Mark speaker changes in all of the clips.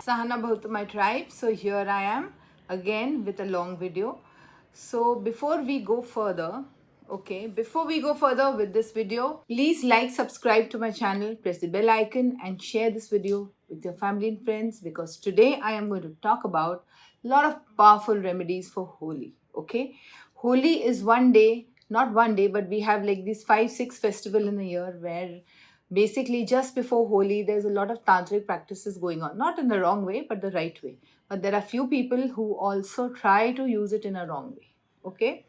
Speaker 1: Sahana Bhavatu my tribe. So here I am again with a long video. So before we go further, with this video, please like, subscribe to my channel, press the bell icon and share this video with your family and friends because today I am going to talk about a lot of powerful remedies for Holi. Okay, Holi is one day, not one day, but we have like these 5-6 festival in a year where basically just before Holi there's a lot of tantric practices going on, not in the wrong way but the right way, but there are few people who also try to use it in a wrong way. Okay,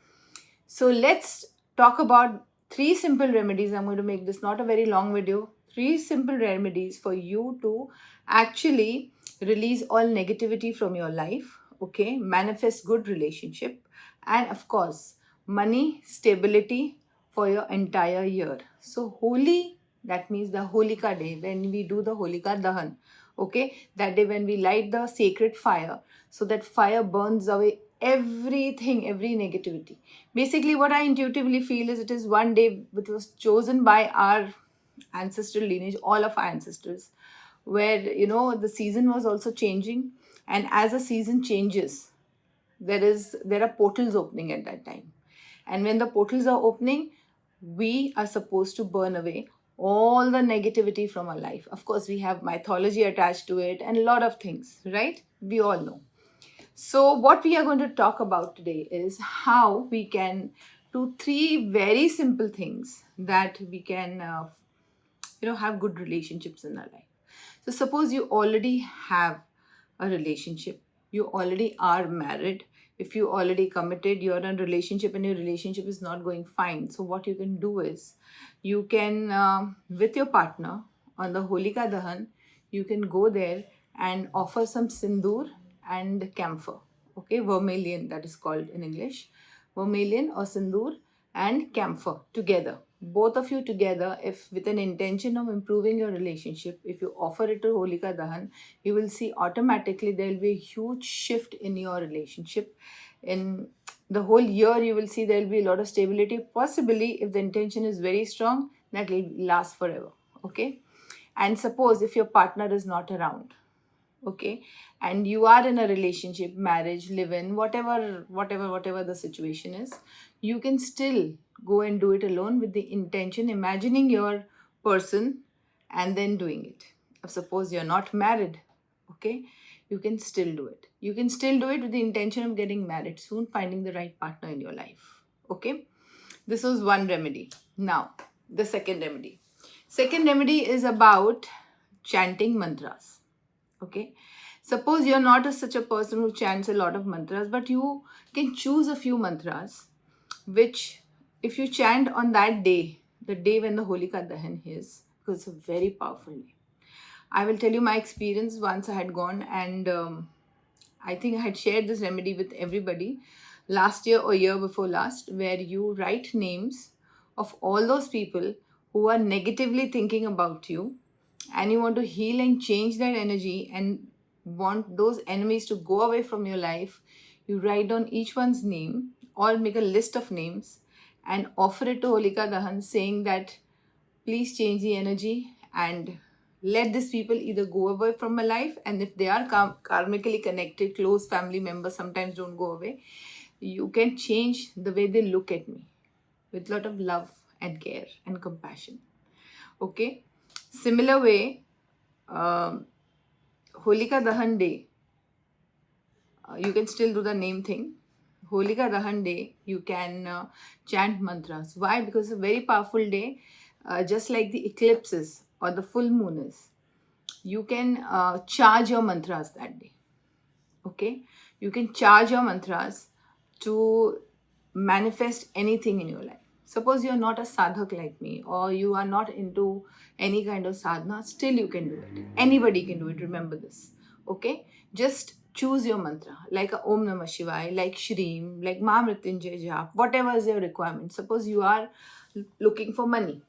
Speaker 1: so let's talk about three simple remedies. I'm going to make this not a very long video. Three simple remedies for you to actually release all negativity from your life, okay, manifest good relationship, and of course money stability for your entire year. So Holi, that means the Holika day, when we do the Holika Dahan, okay, that day when we light the sacred fire, so that fire burns away everything, every negativity. Basically what I intuitively feel is it is one day which was chosen by our ancestral lineage, all of our ancestors, where the season was also changing, and as a season changes, there are portals opening at that time, and when the portals are opening, we are supposed to burn away all the negativity from our life. Of course, we have mythology attached to it and a lot of things, right? We all know. So, what we are going to talk about today is how we can do three very simple things that we can, have good relationships in our life. So, suppose you already have a relationship, you already are married. If you already committed, you're in a relationship and your relationship is not going fine. So, what you can do is you can, with your partner on the Holika Dahan, you can go there and offer some sindoor and camphor, okay, vermilion, that is called in English, vermilion or sindoor and camphor together, both of you together. If with an intention of improving your relationship, if you offer it to Holika Dahan, you will see automatically there will be a huge shift in your relationship. In the whole year, you will see there will be a lot of stability. Possibly, if the intention is very strong, that will last forever. Okay, and suppose if your partner is not around, okay, and you are in a relationship, marriage, live in, whatever the situation is, you can still go and do it alone with the intention, imagining your person and then doing it. If suppose you're not married, okay, you can still do it. You can still do it with the intention of getting married soon, finding the right partner in your life. Okay, this was one remedy. Now the second remedy is about chanting mantras. Okay, suppose you're not such a person who chants a lot of mantras, but you can choose a few mantras which, if you chant on that day, the day when the Holika Dahan is, because it's a very powerful day. I will tell you my experience. Once I had gone and I think I had shared this remedy with everybody last year or year before last, where you write names of all those people who are negatively thinking about you, and you want to heal and change that energy and want those enemies to go away from your life. You write down each one's name or make a list of names and offer it to Holika Dahan, saying that please change the energy and let these people either go away from my life, and if they are karmically connected, close family members sometimes don't go away, you can change the way they look at me with a lot of love and care and compassion. Okay, similar way, Holika Dahan day, you can still do the name thing. Holika Dahan day, you can chant mantras. Why? Because it's a very powerful day, just like the eclipses or the full moon is. You can charge your mantras that day. Okay, you can charge your mantras to manifest anything in your life. Suppose you're not a sadhak like me, or you are not into any kind of sadhana, still you can do it. Anybody can do it, remember this. Okay, just choose your mantra, like a Om Namah Shivaya, like Shreem, like Mahamrityunjay Jap, whatever is your requirement. Suppose you are looking for money.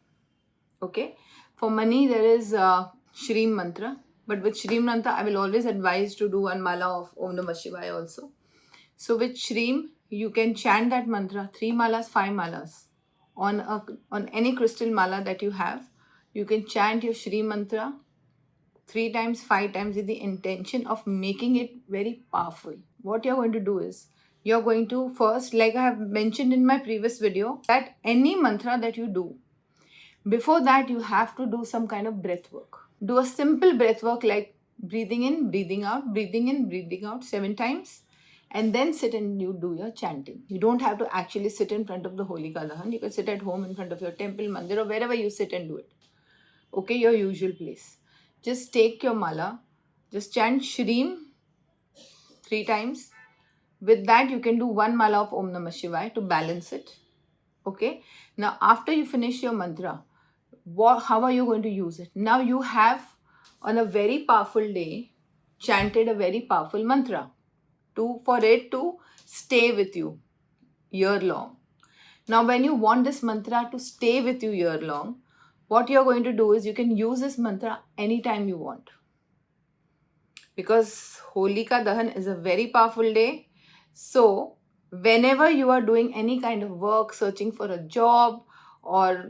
Speaker 1: Okay, for money there is Shreem mantra, but with Shreem mantra I will always advise to do one mala of Om Namah Shivaya also. So with Shreem, you can chant that mantra 3 malas, 5 malas on any crystal mala that you have. You can chant your Shreem mantra 3 times, 5 times with the intention of making it very powerful. What you're going to do is, you're going to first, like I have mentioned in my previous video, that any mantra that you do, before that you have to do some kind of breath work. Do a simple breath work like breathing in, breathing out, breathing in, breathing out 7 times, and then sit and you do your chanting. You don't have to actually sit in front of the Holika Dahan. You can sit at home in front of your temple, mandir, or wherever you sit and do it. Okay, your usual place. Just take your mala, just chant Shreem 3 times. With that, you can do 1 mala of Om Namah Shivaya to balance it. Okay. Now, after you finish your mantra, how are you going to use it? Now you have, on a very powerful day, chanted a very powerful mantra for it to stay with you year long. Now, when you want this mantra to stay with you year long, what you're going to do is you can use this mantra anytime you want. Because Holika Dahan is a very powerful day. So, whenever you are doing any kind of work, searching for a job, or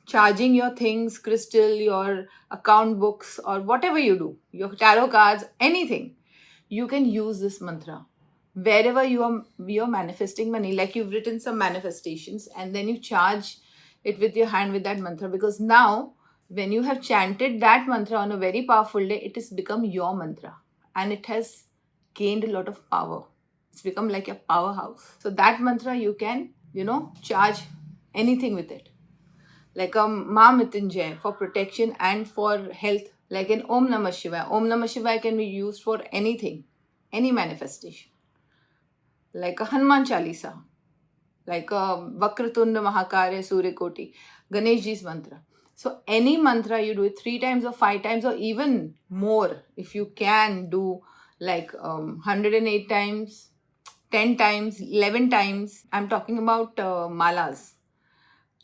Speaker 1: charging your things, crystal, your account books, or whatever you do, your tarot cards, anything, you can use this mantra. Wherever you're manifesting money, like you've written some manifestations and then you charge it with your hand with that mantra, because now when you have chanted that mantra on a very powerful day, it has become your mantra and it has gained a lot of power. It's become like a powerhouse. So that mantra you can, charge anything with it. Like a Mahamrityunjay for protection and for health, like an Om Namah Shivaya. Om Namah Shivaya can be used for anything, any manifestation. Like a Hanuman Chalisa, like a Vakratunda Mahakarya Surya Koti, Ganesh Ji's mantra. So any mantra you do it 3 times or 5 times or even more. If you can do like 108 times, 10 times, 11 times. I'm talking about malas.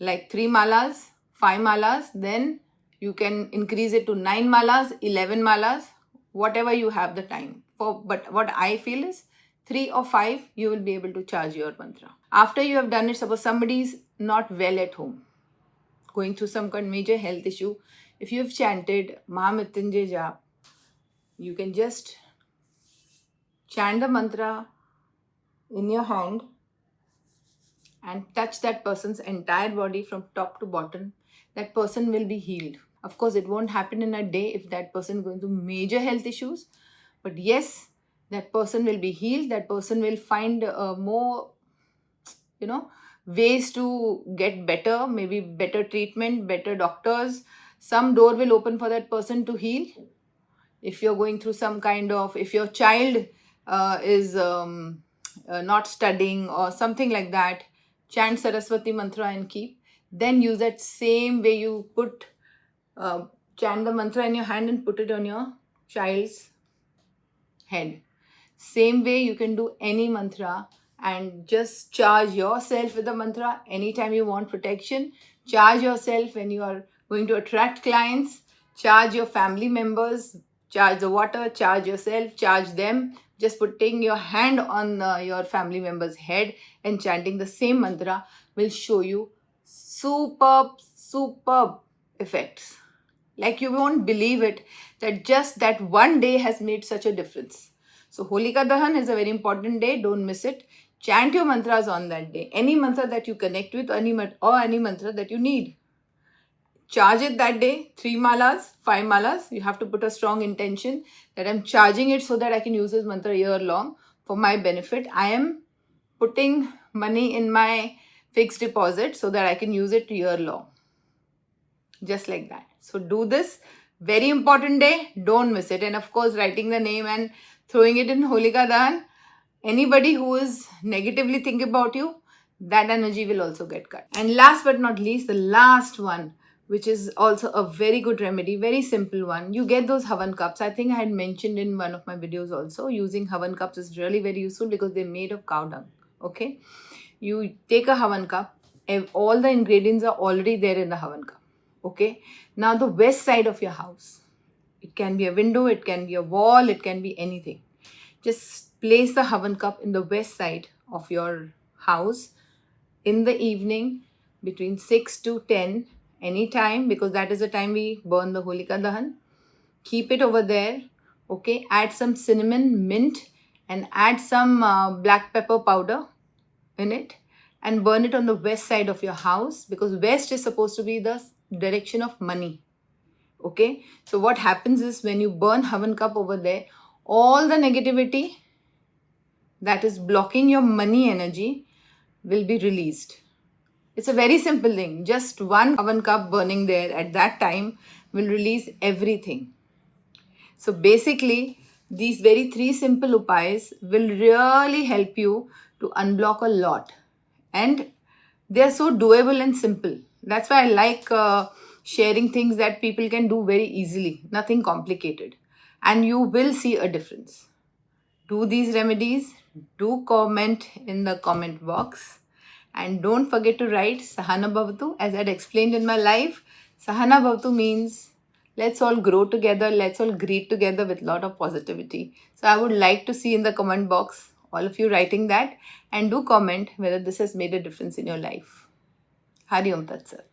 Speaker 1: Like 3 malas, 5 malas, then you can increase it to 9 malas, 11 malas, whatever you have the time for. But what I feel is 3 or 5, you will be able to charge your mantra. After you have done it, suppose somebody is not well at home, going through some kind of major health issue, if you have chanted Mahamrityunjay Jap, you can just chant the mantra in your hand and touch that person's entire body from top to bottom. That person will be healed. Of course, it won't happen in a day if that person is going through major health issues. But yes, that person will be healed. That person will find more, ways to get better, maybe better treatment, better doctors. Some door will open for that person to heal. If you're going through some kind of, if your child is not studying or something like that, chant Saraswati mantra and keep. Then use that same way you chant the mantra in your hand and put it on your child's head. Same way you can do any mantra and just charge yourself with the mantra anytime you want protection. Charge yourself when you are going to attract clients. Charge your family members. Charge the water. Charge yourself. Charge them. Just putting your hand on your family member's head and chanting the same mantra will show you superb effects. Like you won't believe it that just that one day has made such a difference. So Holika Dahan is a very important day. Don't miss it. Chant your mantras on that day. Any mantra that you connect with, or any mantra that you need. Charge it that day. 3 malas, 5 malas. You have to put a strong intention that I'm charging it so that I can use this mantra year long for my benefit. I am putting money in my fixed deposit so that I can use it year long. Just like that. So do this. Very important day. Don't miss it. And of course, writing the name and throwing it in Holika Dahan. Anybody who is negatively thinking about you, that energy will also get cut. And last but not least, the last one, which is also a very good remedy, very simple one. You get those Havan cups. I think I had mentioned in one of my videos also, using Havan cups is really very useful because they're made of cow dung. Okay. You take a Havan cup. All the ingredients are already there in the Havan cup. Okay. Now the west side of your house. It can be a window, it can be a wall, it can be anything. Just place the Havan cup in the west side of your house in the evening between 6 to 10, anytime, because that is the time we burn the Holika Dahan. keep it over there. Okay, add some cinnamon, mint, and add some black pepper powder in it, and burn it on the west side of your house, because west is supposed to be the direction of money. Okay, so what happens is when you burn Havan cup over there, all the negativity that is blocking your money energy will be released. It's a very simple thing. Just one Havan cup burning there at that time will release everything. So basically, these very three simple upais will really help you to unblock a lot. And they are so doable and simple. That's why I like sharing things that people can do very easily, nothing complicated. And you will see a difference. Do these remedies, do comment in the comment box. And don't forget to write Sahana Bhavatu. As I'd explained in my life, Sahana Bhavatu means let's all grow together, let's all greet together with a lot of positivity. So I would like to see in the comment box all of you writing that, and do comment whether this has made a difference in your life. Hari Om Tat Sat.